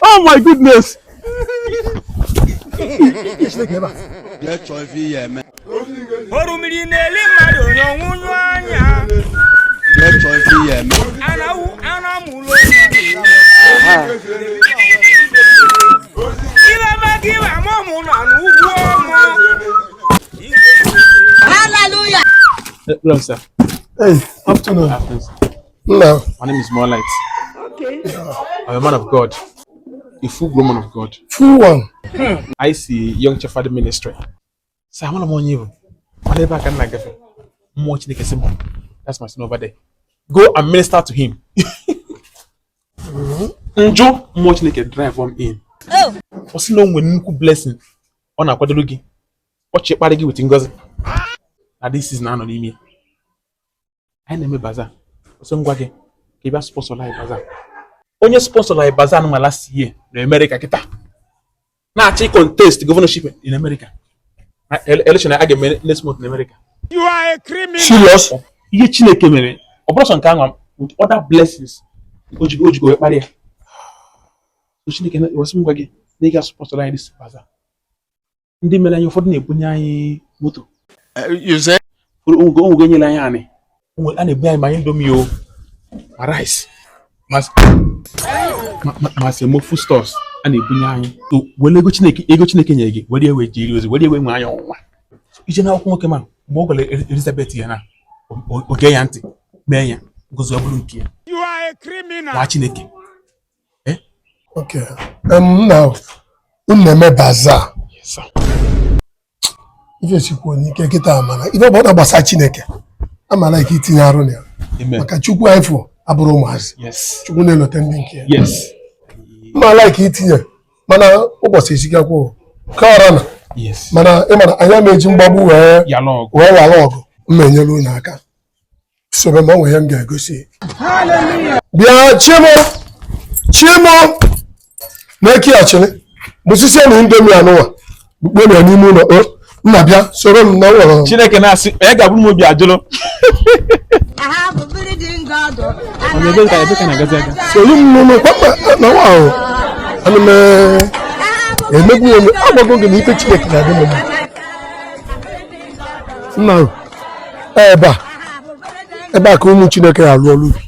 Oh my goodness. Get your fear, man. Hallelujah. Hello, sir. Hey, afternoon. No. My name is Moonlight. Okay. I'm a man of God. A full-grown man of God. Full one. I see Young Chefade Ministry. So I'm on you. Whatever I can like it. That's my son over there. Go and minister to him. Enjoy much like a drive from in. Oh. For so long when you blessing on a quadrugi. Watch your party with Ngozi. Now this is none of me. I name bazaar. So ngwage. Kiba sponsor like bazaar. Onye sponsor like bazaar no last year in America kita. Na achi contest governorship in America. Election I get next month in America. You are a criminal. Serious? Iye Chineke mere. Operation kan with other blessings. Ojigo ekpari ya. So Chineke na wasi ngwage. Na ga sponsor like this bazaar. Ndị mere anyị ụfọdụ na-ebunye anyị moto. You say? Ụgụ nyela anyị anị. A na-ebunye anyị ma anyị ndomi o. Ma rice. Masị mo food stores a na-ebunye anyị. So wele ego Chineke nye gị, were ewe jiri ozi, were ewe nwe anyị ọnwa. Ije na akwụkwọ nwoke ma mgbe ọ gwara Elizabeth ya na oge ya ntị mee ya gozi ọ bụrụ nke ya. You are a criminal. Nwa Chineke. Okay. Now, na-eme bazaar. Yes, sir. Ife sikwo n'ike kịta amana. Ife bụ na gbasa Chineke. Amana ike itinye arụ na ya. Amen. Maka Chukwu anyị fụ abụrụ ụmụazị. Yes. Chukwu na-elote ndị nke ya. Yes. Amana ike itinye. Mana ụbọchị isikakwa ka ọra na. Yes. Mana ịmana anya meji mgbagbu wee wala ọgụ. Mmenyelu unu aka. Sobe ma onwe ya m ga-egosi. Hallelujah. Bịa Chimo. Na-eki achịrị. Musisi na indomi anụwa. Bukpe na n'ime ụlọ. Nna bịa soro m na ụlọ. Chineke na-asị ga-abụ m obi ajụlụ. Soro m n'ụlọ kwakwa na nwa ahụ. Ana m emegbu ome agwago gị na ife Chineke na-adị m mma. Nna ebe a ka ụmụ Chineke ga-alụ ọrụ ubi.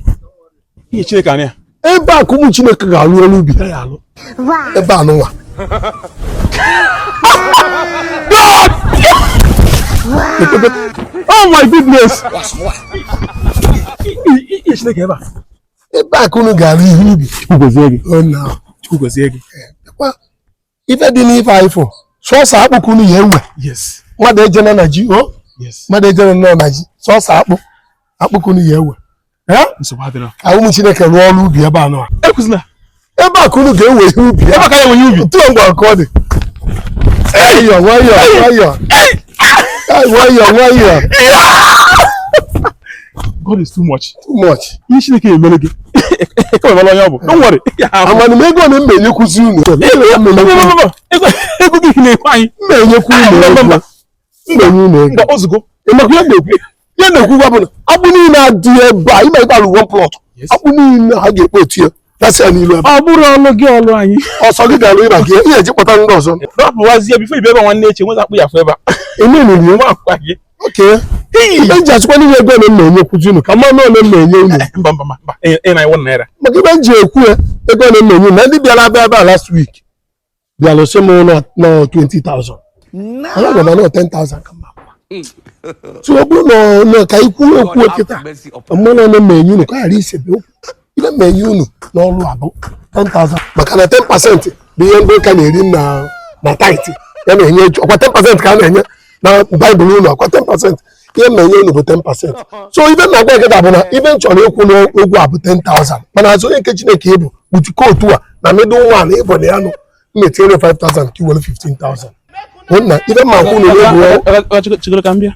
Ihe Chineke anya. Ebe a ka ụmụ Chineke ga-alụ ọrụ ubi ya alụ. Ebe a nụwa. Oh my goodness. Ebe a ka unu ga-alụ ihe ubi. Chukwu gozie gị. Ife dị n'ife anyịfụ sọọsọ akpụ ka unu ya enwe. Yes. Mmadụ ejena na ji o. Yes. Mmadụ ejena na ji sọọsọ akpụ ka unu ya enwe. Nsogbu adịrọ. Ka ụmụ Chineke rụọ ọrụ ubi ebe a nọ. Ekwuzina. Ebe a ka unu ga-ewe ihe ubi. Ebe a ka ya enwe ubi. Tụọ ngwa nke ọ dị. Nwayọ. God is too much. Too much. Ihe Chineke emere gị. Don't worry. Amani m ego na mmenyekwuzi unu. Ego gị na-ekwe anyị. Mmenyekwu unu. Mmenye unu ego. Ozugbo. Ịmakwa ya na-ekwu. Ya na-ekwu gwa bụ na akpụ niile adị ebe a ime ịgbalụ one plot. Akpụ niile ha ga-ekpe otu ya. Gasịa n'ilu ebe. Ọ bụrụ ọlụ gị ọlụ anyị. Ọsọ gị ga-alụ ịba gị ihe eji kpọta ndị ọzọ. Rapụwazie bifo ibe ebe nwanne eche nweza akpụ ya afọ ebe a. Emenu nwa akwa gị. Okay. Eji achịkwa n'ihe ego na mmenyekwuzi unu ka mmanụ ole mmenye unu. Mba. Ị na-iwu naira. Maka ebe ji ekwu ya ego na mmenye na ndị bịara ebe a last week. Bịara sị m nọ 20,000. Ala gwa na 10,000 ka mma. So ọ bụrụ na ka ikwu okwu kịta mmanụ ole mmenye unu ka ghara isebe okwu. Ile mmenye unu n'ọrụ abụ 10,000 maka na 10% bụ ihe ndị ụka na-eri na taịtị ya na-enye ọkwa 10% ka a na-enye na Baịbụl unu ọkwa 10% ihe mmenye unu bụ 10%. So ibe na-agwa eketa bụ na ibe m chọrọ ikwu n'egwu a bụ 10,000 mana azụ onye nke Chineke ịbụ kpuchikọ otu a na middle one ịbụ na ya nụ mmetinyere 5,000 ka iwere 15,000. Na ibe mma kwụ Chigolo ka m bịa.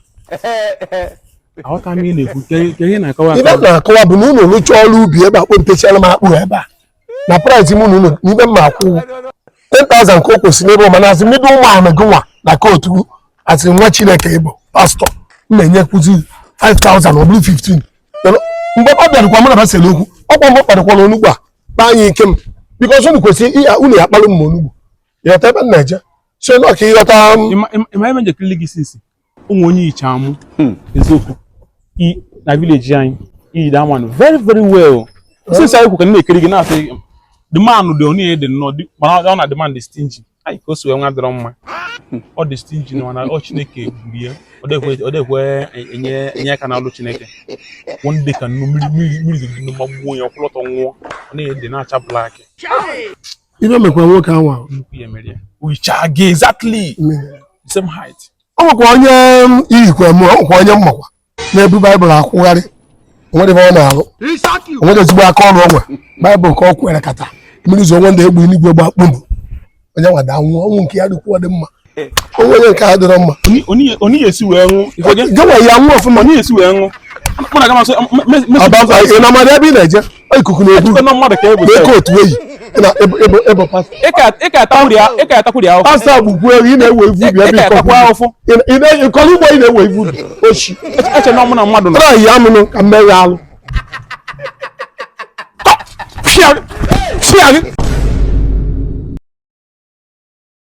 Aghọta m ihe na-ekwu ka ihe na-akọwa. Ibe na-akọwa bụ na unu rụchaa ọrụ ubi ebe a kpọmpechara m akpụ ebe a na price m unu n'ibe mma akwụ 10,000 ka o kwesịrị n'ebe mana azụ middle one gị nwa na kootu asị nwa Chineke ịbụ pastọ m na-enyekwuzi 5,000 ọ bụrụ 15. Mgbe ọ bịarụkwa mụ na basịrị okwu ọkwa mgbe kparịkwara onugbu a kpa anyị ike m because unu kwesịrị unu ya kpalụ mma onugbu ịghọta ebe nna-eje so na ka ịghọta ịma ebe njekiri gị sinsi ụmụ onye iche amụ eziokwu na village anyị iyi that one very very well since anyị kwukọ na-ekiri gị na-asị the man dị onye dị nnọọ mana ọ na demand stingy anyị ka o si wee nwa dịrọ mma ọ dị stingy na ọ Chineke gburu ya ọ dịkwe enye aka n'alụ Chineke one day ka mmiri ziri n'ụma gbuo ya ọkwụlọtọ nwụọ ọ na-ede na-acha black ibe mekwa nwoke ahụ nnukwu ya mere ya uhicha gị exactly the same height ọ nwekwa onye iyikwa m ọ nwekwa onye mmakwa na-ebu baịbụl akwụgharị onwere ebe ọ na-alụ onwere ezigbo aka ọrụ onwe baịbụl ka ọ kwere kata mmiri zo onwe ndị egbu eluigwe gba kpumụ onye nwada nwụọ ọnwụ nke ya dịkwa dị mma onye nke ha dịrọ mma onye esi wee nwụ gawa ya nwụ ọfụma onye esi wee nwụ ị na amadị ebe ị na-eje ikuku na-ebu na-eke otu eyi ebe ịka atakwuri ahụfụ pasta agbụgbu ewu ị na-ewe ivu ubi ebe ịkọrọ ugbo ị na-ewe ivu ubi ochi eche na ọmụ na mmadụ tara yi amụnụ ka mmeghe alụ